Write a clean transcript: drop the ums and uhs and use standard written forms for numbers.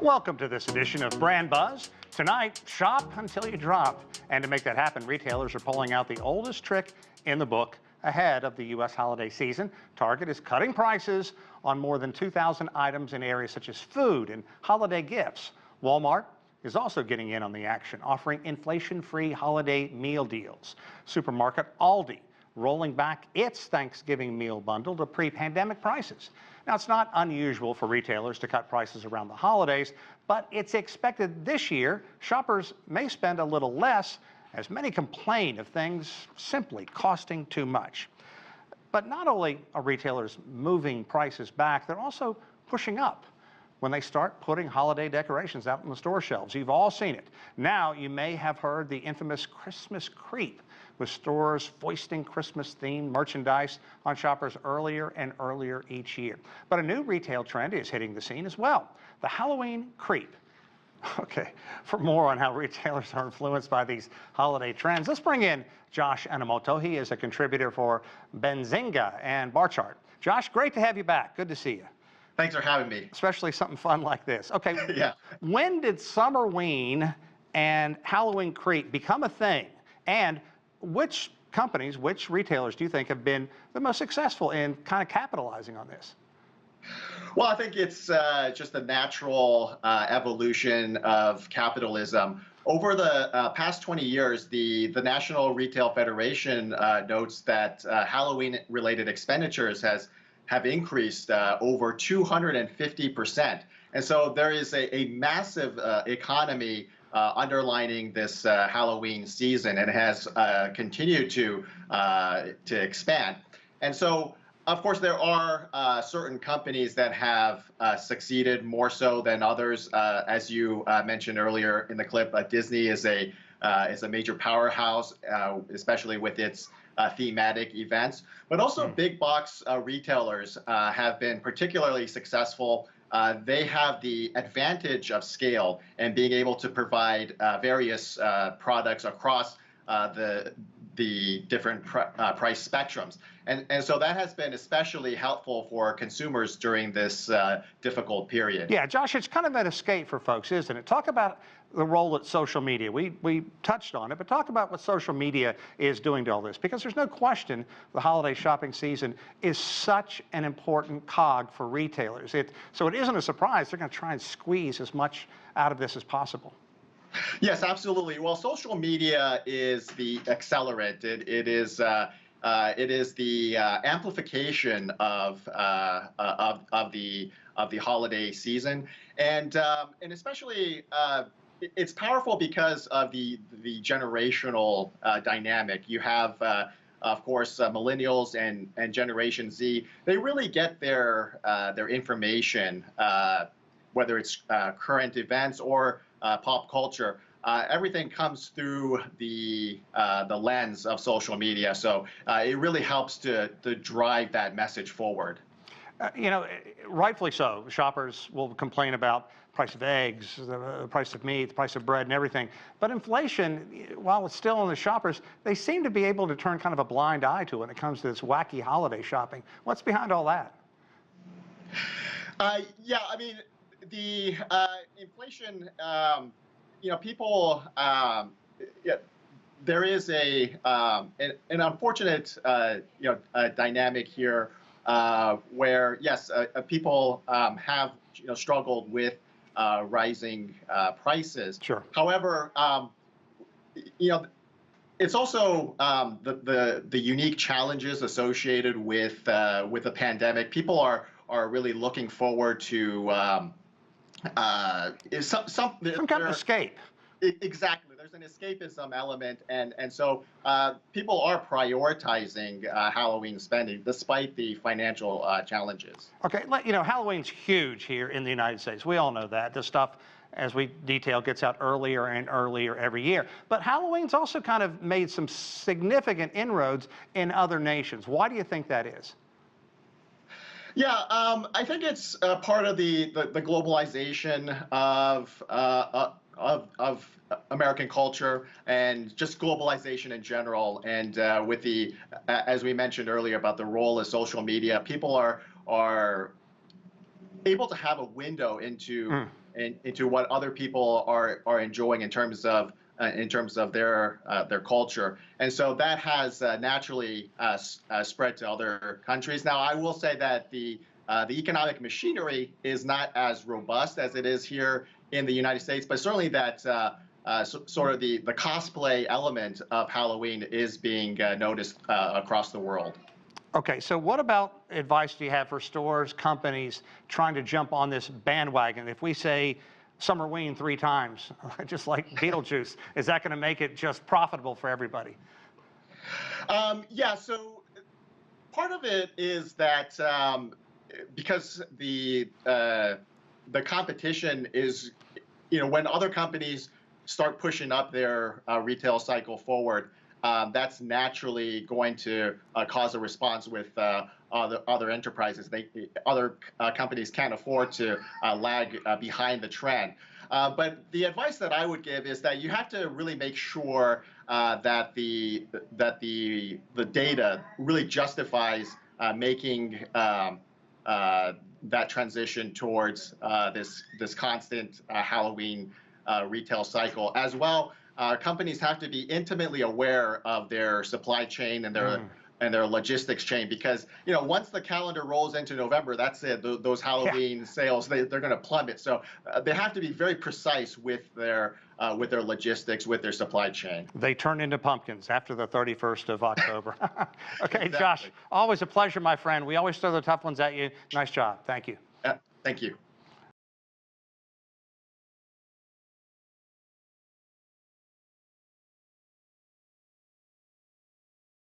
Welcome to this edition of Brand Buzz. Tonight, shop until you drop. And to make that happen, retailers are pulling out the oldest trick in the book ahead of the U.S. holiday season. Target is cutting prices on more than 2,000 items in areas such as food and holiday gifts. Walmart is also getting in on the action, offering inflation-free holiday meal deals. Supermarket Aldi rolling back its Thanksgiving meal bundle to pre-pandemic prices. Now, it's not unusual for retailers to cut prices around the holidays, but it's expected this year shoppers may spend a little less, as many complain of things simply costing too much. But not only are retailers moving prices back, they're also pushing up when they start putting holiday decorations out on the store shelves. You've all seen it. Now, you may have heard the infamous Christmas creep, with stores foisting Christmas-themed merchandise on shoppers earlier and earlier each year. But a new retail trend is hitting the scene as well, the Halloween creep. Okay, for more on how retailers are influenced by these holiday trends, let's bring in Josh Enomoto. He is a contributor for Benzinga and Bar Chart. Josh, great to have you back. Good to see you. Thanks for having me. Especially something fun like this. Okay, yeah. When did Summerween and Halloween creep become a thing? And which companies, which retailers do you think have been the most successful in kind of capitalizing on this? Well, I think it's just the natural evolution of capitalism. Over the past 20 years, the National Retail Federation notes that Halloween-related expenditures have increased over 250%. And so there is a massive economy underlining this Halloween season, and has continued to expand. And so, of course, there are certain companies that have succeeded more so than others. As you mentioned earlier in the clip, Disney is a major powerhouse, especially with its thematic events. But also big box retailers have been particularly successful. They have the advantage of scale and being able to provide various products across the different price spectrums. And so that has been especially helpful for consumers during this difficult period. Yeah, Josh, it's kind of an escape for folks, isn't it? Talk about the role that social media, we touched on it, but talk about what social media is doing to all this, because there's no question the holiday shopping season is such an important cog for retailers. So it isn't a surprise they're going to try and squeeze as much out of this as possible. Yes, absolutely. Well, social media is the accelerant. It is the amplification of the holiday season, and especially it's powerful because of the generational dynamic. You have, of course, millennials and Generation Z. They really get their information, whether it's current events or pop culture. Everything comes through the lens of social media, so it really helps to drive that message forward. You know, rightfully so. Shoppers will complain about the price of eggs, the price of meat, the price of bread and everything. But inflation, while it's still on the shoppers, they seem to be able to turn kind of a blind eye to it when it comes to this wacky holiday shopping. What's behind all that? Yeah, I mean, the inflation, you know, people, yeah, there is an unfortunate, dynamic here where, yes, people have, struggled with rising prices. Sure. However, it's also the unique challenges associated with the pandemic. People are really looking forward to some kind of escape. Exactly. There's an escapism element, and so people are prioritizing Halloween spending despite the financial challenges. Okay, Halloween's huge here in the United States. We all know that. This stuff, as we detail, gets out earlier and earlier every year. But Halloween's also kind of made some significant inroads in other nations. Why do you think that is? Yeah, I think it's part of the globalization of American culture and just globalization in general. And with the, as we mentioned earlier about the role of social media, people are able to have a window into into what other people are enjoying in terms of their culture, and so that has naturally spread to other countries. Now, I will say that the economic machinery is not as robust as it is here in the United States, but certainly that sort of the cosplay element of Halloween is being noticed across the world. Okay, so what about advice do you have for stores, companies trying to jump on this bandwagon? If we say Summerween 3 times, just like Beetlejuice, is that going to make it just profitable for everybody? Yeah, so part of it is that because the competition is, when other companies start pushing up their retail cycle forward, that's naturally going to cause a response with other enterprises. Other companies can't afford to lag behind the trend. But the advice that I would give is that you have to really make sure that the data really justifies making that transition towards this constant Halloween retail cycle. As well, companies have to be intimately aware of their supply chain and their logistics chain, because once the calendar rolls into November, that's it. Those Halloween sales, they're going to plummet. So they have to be very precise with their logistics, with their supply chain. They turn into pumpkins after the 31st of October. Okay, Exactly. Josh, always a pleasure, my friend. We always throw the tough ones at you. Nice job. Thank you. Thank you.